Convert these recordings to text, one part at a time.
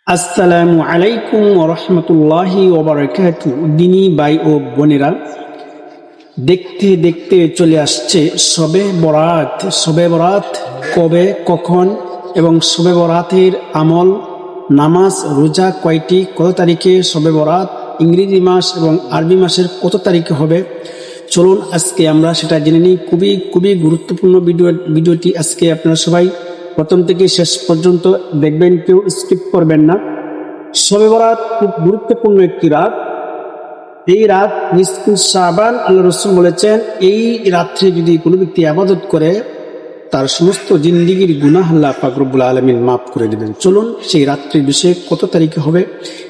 আসসালামু আলাইকুম ওয়া রাহমাতুল্লাহি ওয়া বারাকাতুহু। দিনী ভাই ও বোনেরা, দেখতে দেখতে চলে আসছে শবে বরাত। শবে বরাত কবে, কখন এবং শবে বরাতের আমল, নামাজ, রোজা কয়টি, কত তারিখে শবে বরাত, ইংরেজি মাস এবং আরবি মাসের কত তারিখে হবে, চলুন আজকে আমরা সেটা জেনে নিই। খুবই গুরুত্বপূর্ণ ভিডিওটি আজকে আপনারা সবাই প্রথম থেকে শেষ পর্যন্ত দেখবেন, কেউ স্কিপ করবেন না। শবে বরাত খুব গুরুত্বপূর্ণ একটি রাত। এই রাত নিসফু শাবান, আল্লাহ রাসূল বলেছেন এই রাত্রে যদি কোনো ব্যক্তি ইবাদত করে তার সমস্ত জিন্দেগীর গুনাহ আল্লাহ পাক রব্বুল আলামিন মাফ করে দিবেন। চলুন সেই রাত্রির বিষয়ে কত তারিখে হবে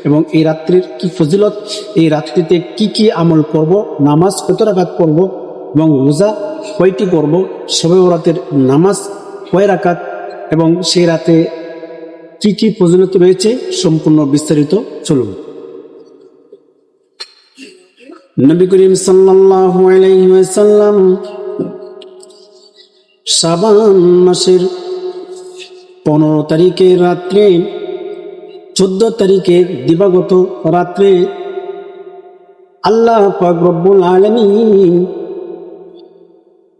এবং এই রাত্রির কি ফজিলত, এই রাত্রিতে কি কি আমল করব, নামাজ কত রাকাত পড়ব এবং রোজা কয়টি করব, শবে বরাতের নামাজ কয় রাকাত এবং সেই রাতে কি কি ফজিলত রয়েছে, সম্পূর্ণ বিস্তারিত চলুন। নবী করিম সাল্লাল্লাহু আলাইহি ওয়াসাল্লাম শাবান মাসের 15 তারিখের রাত্রে, 14 তারিখের দিবাগত রাত্রে আল্লাহ পাক রব্বুল আলামিন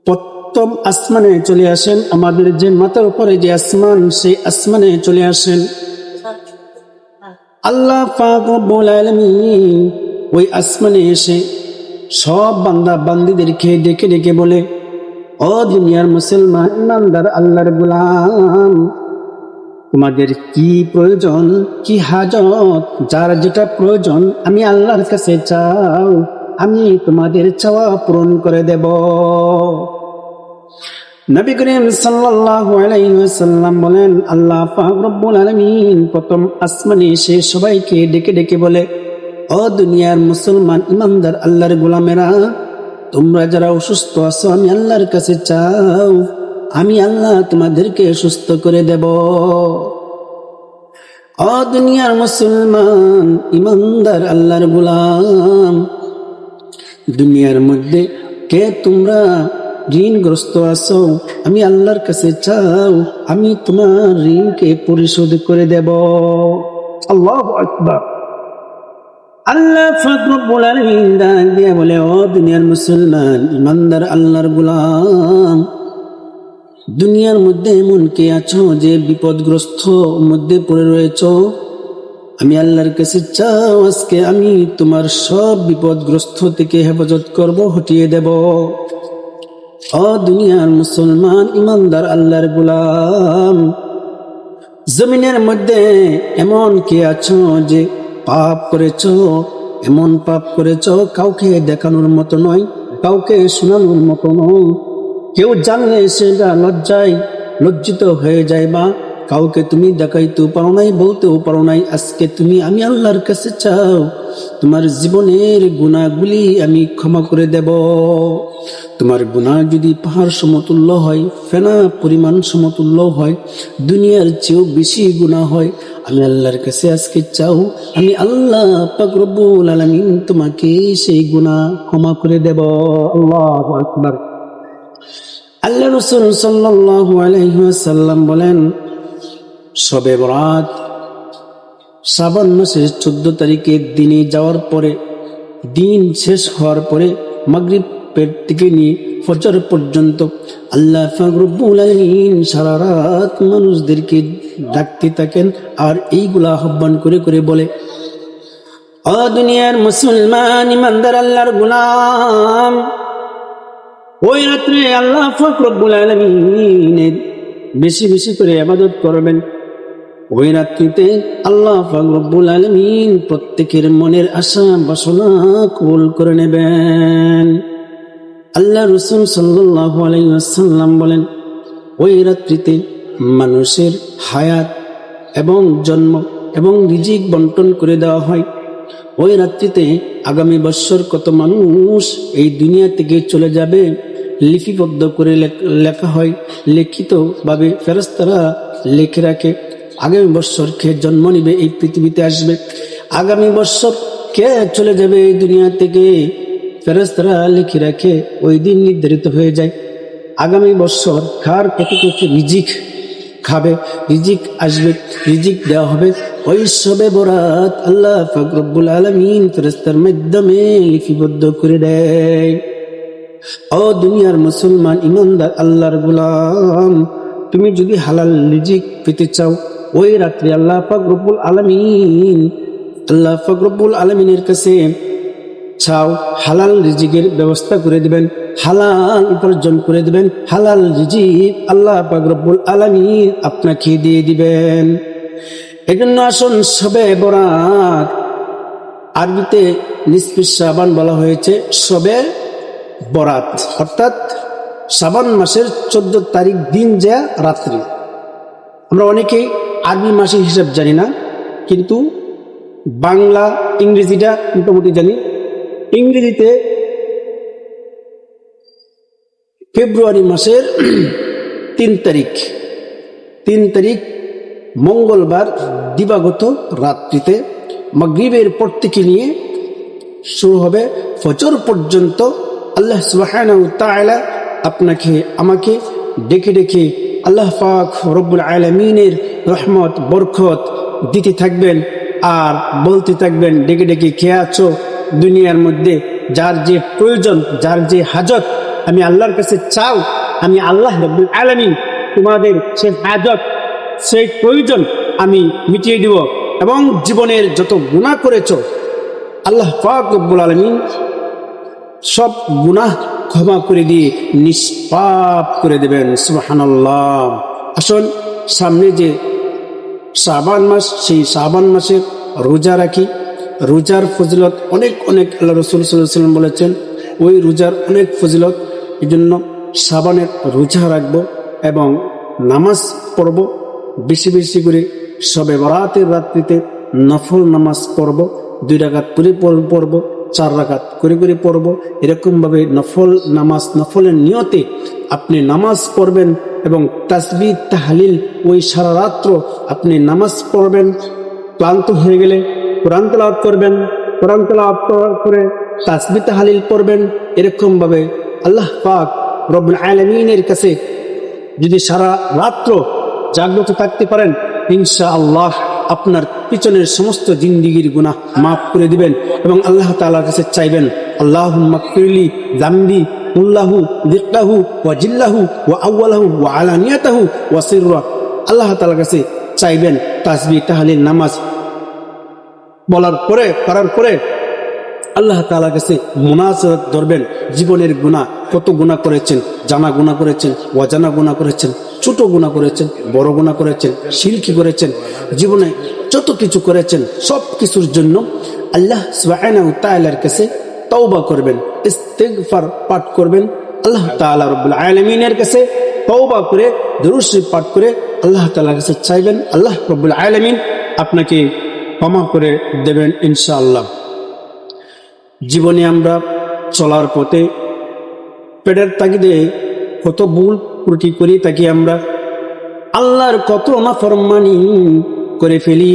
প্রথম আসমানে চলে আসেন। আমাদের যে মাথার উপরে যে আসমান, সেই আসমানে চলে আসেন আল্লাহ পাক রব্বুল আলামিন। ওই আসমানে এসে সব বান্দা বান্দীদেরকে ডেকে ডেকে বলে, ও দুনিয়ার মুসলমান ইমানদার আল্লাহর গোলাম, তোমাদের কি প্রয়োজন, কি হাজত, যার যেটা প্রয়োজন আমি আল্লাহর কাছে চাও, আমি তোমাদের চাওয়া পূরণ করে দেব। নবী করিম সাল্লাল্লাহু আলাইহি ওয়াসাল্লাম বলেন, আল্লাহ পাক রব্বুল আলামিন প্রথম আসমানে এসে সবাইকে ডেকে ডেকে বলে, ও দুনিয়ার মুসলমান ইমানদার আল্লাহর গোলামেরা, তোমরা যারা অসুস্থ আছো আমি আল্লাহর কাছে চাও, আমি আল্লাহ তোমাদেরকে সুস্থ করে দেব। ও দুনিয়ার মুসলমান ইমানদার আল্লাহর গোলাম, দুনিয়ার মধ্যে কে তোমরা ঋণগ্রস্ত আছো, আমি আল্লাহর কাছে চাও, আমি তোমার ঋণকে পরিশোধ করে দেব। আল্লাহু আকবার। আল্লাহ পাক রব্বুল আলামিন ডাক দিয়ে বলে, ও দুনিয়ার মুসলমান ইমানদার আল্লাহর গোলাম, দুনিয়ার মধ্যে এমন কে আছো যে বিপদগ্রস্ত মধ্যে পড়ে রয়েছো, আমি আল্লাহর কাছে চাও, আজকে আমি তোমার সব বিপদগ্রস্ত থেকে হেফাজত করব, হটিয়ে দেব। ও দুনিয়ার মুসলমান ইমানদার আল্লাহর গোলাম, জমিনের মধ্যে এমন কে আছো যে পাপ করেছো, এমন পাপ করেছো কাউকে দেখানোর মতো নয়, কাউকে শোনানোর মতো নয়, কেউ জানলে সেটা লজ্জিত হয়ে যায়, বা কাউকে তুমি দেখাইতেও পারো নাই, বলতেও পারো নাই। আজকে তুমি আমি আল্লাহর কাছে চাও, তোমার জীবনের গুনাহগুলি আমি ক্ষমা করে দেব। তোমার গুনাহ যদি পাহাড় সমতুল্য হয়, ফেনা পরিমাণ সমতুল্য হয়, দুনিয়ার চেয়েও বেশি গুনাহ হয়, আমি আল্লাহর কাছে আজকে চাও, আমি আল্লাহ পাক রব্বুল আলামিন তোমাকে সেই গুনাহ ক্ষমা করে দেব। আল্লাহু আকবার। আল্লাহ রাসূল সাল্লাল্লাহু আলাইহি ওয়াসাল্লাম বলেন, শবে বরাত শাবান মাসের 14 তারিখের দিনে যাওয়ার পরে, দিন শেষ হওয়ার পরে মাগরিব থেকে নিয়ে ফজর পর্যন্ত আল্লাহ পাক রব্বুল আলামিন সারা রাত মানুষদেরকে ডাকতে থাকেন আর এইগুলা আহ্বান করে করে বলে, ও দুনিয়ার মুসলমান ইমানদার আল্লাহর গোলাম, ওই রাত্রে আল্লাহ পাক রব্বুল আলামিনের বেশি বেশি করে ইবাদত করবেন। ওই রাত্রিতে আল্লাহ পাক রব্বুল আলামিন প্রত্যেকের মনের আশা বাসনা কবুল করে নেবেন। আল্লাহ রাসূল সাল্লাল্লাহু আলাইহি ওয়াসাল্লাম বলেন, ওই রাত্রিতে মানুষের হায়াত এবং জন্ম এবং রিজিক বন্টন করে দেওয়া হয়। ওই রাত্রিতে আগামী বছর কত মানুষ এই দুনিয়া থেকে চলে যাবে লিপিবদ্ধ করে লেখা হয়, লিখিতভাবে ফেরেশতারা লিখে রাখে। আগামী বছর কে জন্ম নিবে, এই পৃথিবীতে আসবে, আগামী বছর কে চলে যাবে এই দুনিয়া থেকে, ফেরেশতারা লিখে রাখে। ওই দিন নির্ধারিত হয়ে যায় আগামী বছর কার কত কিছু রিজিক খাবে, রিজিক আসবে, রিজিক দেওয়া হবে, ওই শবে বরাত আল্লাহ পাক রব্বুল আলামিন ফেরেশতার মাধ্যমে লিপিবদ্ধ করে দেয়। ও দুনিয়ার মুসলমান ইমানদার আল্লাহর গোলাম, তুমি যদি হালাল রিজিক পেতে চাও, ওই রাত্রে আল্লাহ পাক রব্বুল আলামিনের কাছে চাও, হালাল রিজিকের ব্যবস্থা করে দিবেন, হালাল উপার্জন করে দিবেন, হালাল রিজিক আল্লাহ পাক রব্বুল আলামিন আপনাকে দিয়ে দিবেন। এজন্য আসুন শবে বরাত, আরবিতে নিসফে শাবান বলা হয়েছে শবে বরাত, অর্থাৎ শাবান মাসের 14 তারিখ দিন যা রাত্রি। আমরা অনেকেই আরবি মাসের হিসাব জানি না, কিন্তু বাংলা ইংরেজিটা মোটামুটি জানি। ইংরেজিতে ফেব্রুয়ারি মাসের 3 তারিখ মঙ্গলবার দিবাগত রাত্রিতে মাগরিবের পর থেকে নিয়ে শুরু হবে ফজর পর্যন্ত আল্লাহ সুবহানাহু ওয়া তাআলা আপনাকে আমাকে ডেকে ডেকে আল্লাহ পাক রব্বুল আলামিনের রহমত বরকত দিতে থাকবেন আর বলতে থাকবেন, ডেকে ডেকে খেয়ে আছো দুনিয়ার মধ্যে, যার যে প্রয়োজন, যার যে হাজত আমি আল্লাহর কাছে চাও, আমি আল্লাহ রব্বুল আলামিন তোমাদের সেই হাজত, সেই প্রয়োজন আমি মিটিয়ে দিব। এবং জীবনের যত গুনাহ করেছো আল্লাহ পাক রব্বুল আলামিন সব গুনাহ ক্ষমা করে দিয়ে নিষ্পাপ করে দেবেন। সুবহানাল্লাহ। আসুন সামনে যে শাবান মাস, সেই শাবান মাসে রোজা রাখি। রোজার ফজিলত অনেক আল্লাহ রাসূল সাল্লাল্লাহু আলাইহি ওয়াসাল্লাম বলেছেন, ওই রোজার অনেক ফজিলত। এই জন্য শাবানের রোজা রাখবো এবং নামাজ পড়ব বেশি বেশি করে। শবে বরাতের রাত্রিতে নফল নামাজ পড়ব, 2 রাকাত করে পড়ব, 4 রাকাত করে পড়ব। এরকমভাবে নফল নামাজ, নফলের নিয়তে আপনি নামাজ পড়বেন এবং তাসবিহ তাহলিল ওই সারা রাত্র আপনি নামাজ পড়বেন। ক্লান্ত হয়ে গেলে কোরআন তেলাওয়াত করবেন, কোরআন তেলাওয়াত করে তাসবিহ তাহলিল পড়বেন। এরকমভাবে আল্লাহ পাক রব্বুল আলামিনের কাছে যদি সারা রাত্র জাগ্রত থাকতে পারেন, ইনশাআল্লাহ আপনার পিছনের সমস্ত জিন্দেগীর গুনাহ মাফ করে দিবেন এবং আল্লাহ তাআলার কাছে চাইবেন, আল্লাহুম্মা গফিরলি যামবি কুল্লাহু দিক্কাহু ওয়া জিল্লাহু ওয়া আউয়ালাহু ওয়া আলানিয়াতাহু ওয়া সিররা। আল্লাহ তাআলার কাছে চাইবেন। তাসবিহ তাহলিল নামাজ করার পরে আল্লাহ তাআলার কাছে মুনাজাত ধরবেন। জীবনের গুনাহ, কত গুনাহ করেছেন, জানা গুনাহ করেছেন, অজানা গুনাহ করেছেন, ছোট গুনাহ করেছেন, বড় গুনাহ করেছেন, শিরকি করেছেন, জীবনে যত কিছু করেছেন সব কিছুর জন্য আল্লাহ সুবহানাহু ওয়া তাআলার কাছে তওবা করবেন, ইস্তিগফার পাঠ করবেন। আল্লাহ তাআলা রব্বুল আলামিনের কাছে তওবা করে দরুদ শরীফ পাঠ করে আল্লাহ তাআলার কাছে চাইবেন। আল্লাহ রব্বুল আলামিন আপনাকে ক্ষমা করে দেবেন ইনশাআল্লাহ। জীবনে আমরা চলার পথে পেটের তাগিদে কত ভুল ত্রুটি করি, তাকে আমরা আল্লাহর কত নাফরমানি করে ফেলি,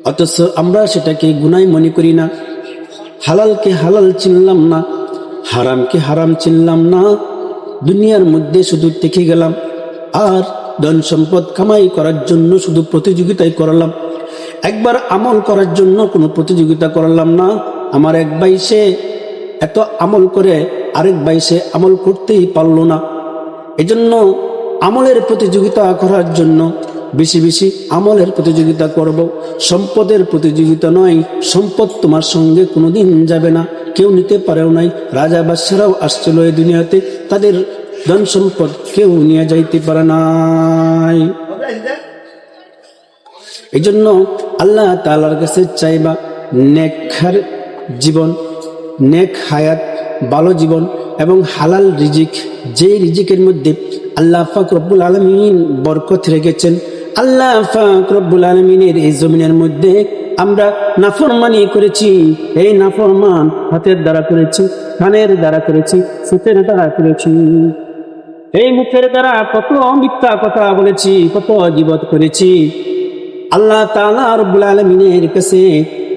অথচ আমরা সেটাকে গুনাহ মনে করি না। হালালকে হালাল চিনলাম না, হারামকে হারাম চিনলাম না, দুনিয়ার মধ্যে শুধু থেকে গেলাম আর ধন সম্পদ কামাই করার জন্য শুধু প্রতিযোগিতাই করলাম। একবার আমল করার জন্য কোনো প্রতিযোগিতা করলাম না। আমার এক ভাই সে এত আমল করে, আরেক ভাই সে আমল করতেই পারল না। এজন্য আমলের প্রতিযোগিতা করার জন্য বেশি বেশি আমলের প্রতিযোগিতা করব, সম্পদের প্রতিযোগিতা নয়। সম্পদ তোমার সঙ্গে কোনোদিন যাবে না, কেউ নিতে পারেও নাই। রাজা বাদশারাও আসছিল এই দুনিয়াতে, তাদের ধন সম্পদ কেউ নিয়ে যাইতে পারে নাই। এই জন্য আল্লাহ তাআলার কাছে চাইবা নেকর জীবন, নেক হায়াত, ভালো জীবন এবং হালাল রিজিক, যে রিজিকের মধ্যে আল্লাহ পাক রব্বুল আলামিন বরকত রেখেছেন। আল্লাহ পাক রব্বুল আলামিনের এই জমিনের মধ্যে আমরা নাফরমানি করেছি। এই নাফরমান হাতের দ্বারা করেছি, কানের দ্বারা করেছি, চোখের দ্বারা করেছি, এই মুখের দ্বারা কত মিথ্যা কথা বলেছি, কত গীবত করেছি। আল্লাহ তাআলা রব্বুল আলামিনের কাছে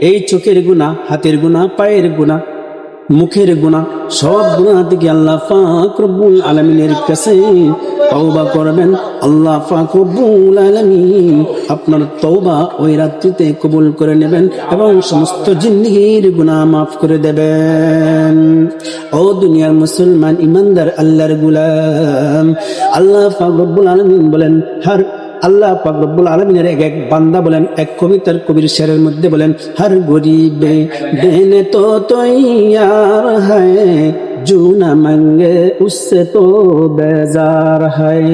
এই চোখের গুনাহ, হাতের গুনাহ, পায়ের গুনাহ, মুখের গুনাহ, সব গুনাহ থেকে আল্লাহ পাক রব্বুল আলামিনের কাছে তওবা করবেন, আল্লাহ পাক রব্বুল আলামিন আপনার তওবা ওই রাত্রিতে কবুল করে নেবেন এবং সমস্ত জিন্দেগীর গুনাহ মাফ করে দেবেন। ও দুনিয়ার মুসলমান ইমানদার আল্লাহর গোলাম, আল্লাহ পাক রব্বুল আলামিন বলেন, আল্লাহ পাক রব্বুল আলামিনের এক বান্দা বলেন, এক কবিতার কবির শেরের মধ্যে বলেন, হর গরিবে দেনে তো তৈয়ার হ্যায়, জু না মাঙ্গে উসসে তো বেজার হ্যায়।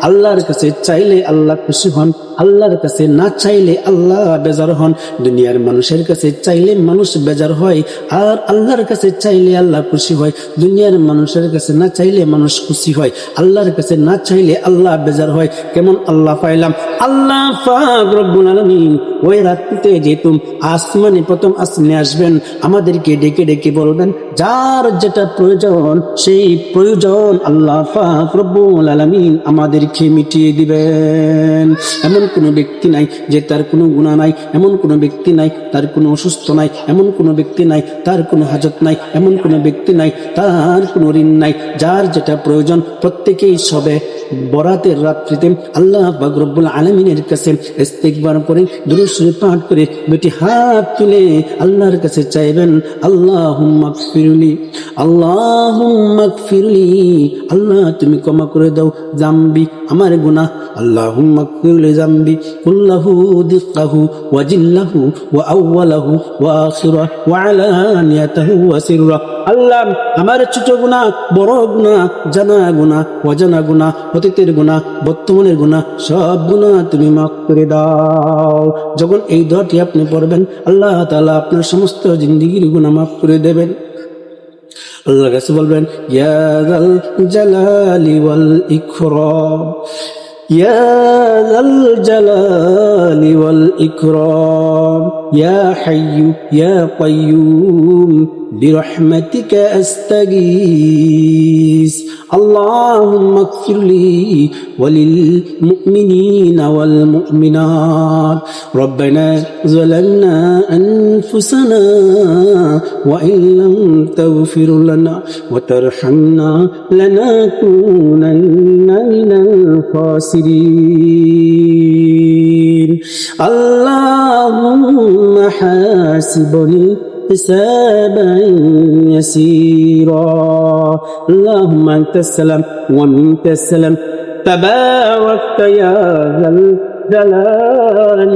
আল্লাহর কাছে চাইলে আল্লাহ খুশি হন, আল্লাহর কাছে না চাইলে আল্লাহ বেজার হন। দুনিয়ার মানুষের কাছে চাইলে মানুষ বেজার হয়, আর আল্লাহর কাছে চাইলে আল্লাহ খুশি হয়। দুনিয়ার মানুষের কাছে না চাইলে মানুষ খুশি হয়, আল্লাহর কাছে না চাইলে আল্লাহ বেজার হয়। কেমন আল্লাহ পাইলাম? আল্লাহ পাক রব্বুল আলামিন ওই রাত্রিতে যেহেতু আসমানে প্রথম আসমানে আসবেন, আমাদেরকে ডেকে ডেকে বলবেন যার যেটা প্রয়োজন, সেই প্রয়োজন আল্লাহ পাক রব্বুল আলামিন আমাদেরকে মিটিয়ে দিবেন। এমন কোনো ব্যক্তি নাই যে তার কোনো গুনাহ নাই, এমন কোনো ব্যক্তি নাই তার কোনো অসুস্থ নাই, এমন কোনো ব্যক্তি নাই তার কোনো হাজত নাই, এমন কোনো ব্যক্তি নাই তার কোনো ঋণ নাই। যার যেটা প্রয়োজন প্রত্যেকেই সবে বরাতের রাত্রিতে আল্লাহ পাক রব্বুল আলামিনের কাছে ইস্তিগফার করে দুরূদ শরীফ পাঠ করে দুটি হাত তুলে আল্লাহর কাছে চাইবেন, আল্লাহুম্মা গফিরলি, আল্লাহুম্মা গফিরলি, আল্লাহ তুমি ক্ষমা করে দাও জামবি, আমার গুনাহ। আল্লাহুম্মা গফিরলি জামবি কুল্লাহু দিক্কাহু ওয়া জিল্লাহু ওয়া আউওয়ালাহু ওয়া আখিরাহু ওয়া আলানিয়াতাহু ওয়া সিররাহু। আল্লাহ আমার ছোট গুনাহ, বড় গুনাহ, জানা গুনাহ, অজানা গুনাহ, অতীতের গুনাহ, বর্তমানের গুনাহ, সব গুনাহ তুমি মাফ করে দাও। যখন এই দোয়াটি আপনি পড়বেন, আল্লাহ তাআলা আপনার সমস্ত জিন্দেগীর গুনাহ মাফ করে দেবেন। আল্লাহর কাছে বলবেন, ইয়া যাল জালালি ওয়াল ইকরাম, ইয়া যাল জালালি ওয়াল ইকরাম, ইয়া হাইয়্যু ইয়া কাইয়্যুম برحمتك أستغيث اللهم اغفر لي وللمؤمنين والمؤمنات ربنا ظلمنا أنفسنا وإن لم تغفر لنا وترحمنا لنكونن من الخاسرين اللهم حاسبني حسابا يسيرا اللهم أنت السلام ومنك السلام تباركت يا ذا الجلال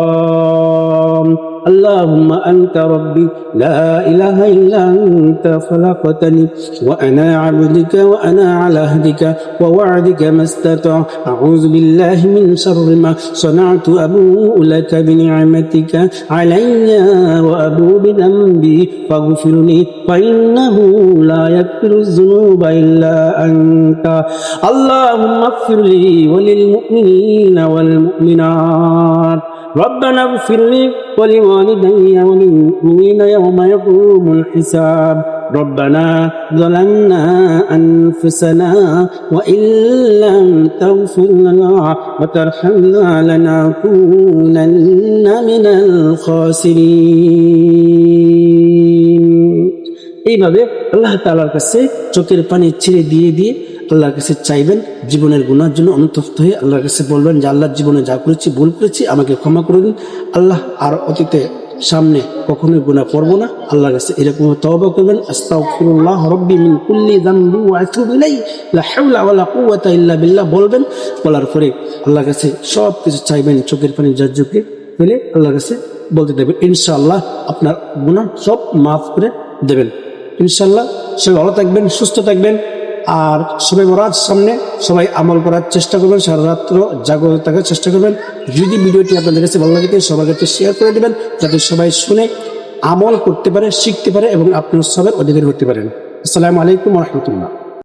والإكرام اللهم أنت ربي لا إله إلا أنت خلقتني وأنا عبدك وأنا على عهدك ووعدك ما استطعت أعوذ بالله من شر ما صنعت أبوء لك بنعمتك علي وأبوء بذنبي فاغفرني فإنه لا يغفر الذنوب إلا أنت اللهم اغفر لي وللمؤمنين والمؤمنات ربنا اغفر لي ولوالدي وللمؤمنين يوم يقوم الحساب ربنا ظلمنا أنفسنا وإن لم تغفر لنا وترحمنا لنكونن من الخاسرين এইভাবে আল্লাহ তাআলার কাছে চোখের পানি ছেড়ে দিয়ে দিয়ে আল্লাহর কাছে চাইবেন, জীবনের গুনার জন্য অনুতপ্ত হয়ে আল্লাহর কাছে বলবেন যে আল্লাহ জীবনে যা করেছি ভুল করেছি আমাকে ক্ষমা করে দিন। আল্লাহ আর অতীতে সামনে কখনোই গুনাহ করব না। আল্লাহর কাছে এরকম তওবা করবেন, আস্তাগফিরুল্লাহ রাব্বি মিন কুল্লি যামবি ওয়া আতুবু ইলাইহি লা হাওলা ওয়ালা কুওয়াতা ইল্লা বিল্লাহ বলবেন। বলার পরে আল্লাহর কাছে সব কিছু চাইবেন, চোখের পানি ঝরঝরে ফেলে আল্লাহর কাছে বলতে দেবেন, ইনশাআল্লাহ আপনার গুনাহ সব মাফ করে দেবেন। ইনশাআল্লাহ সবাই ভালো থাকবেন, সুস্থ থাকবেন। আর সবাই বরাত সামনে সবাই আমল করার চেষ্টা করবেন, সারা রাত্র জাগ্রত থাকার চেষ্টা করবেন। যদি ভিডিওটি আপনাদের কাছে ভালো লাগে সবার কাছে শেয়ার করে দেবেন, যাতে সবাই শুনে আমল করতে পারে, শিখতে পারে এবং আপনার সবের অধিকারী হতে পারেন। আসসালামু আলাইকুম ওয়া রাহমাতুল্লাহ।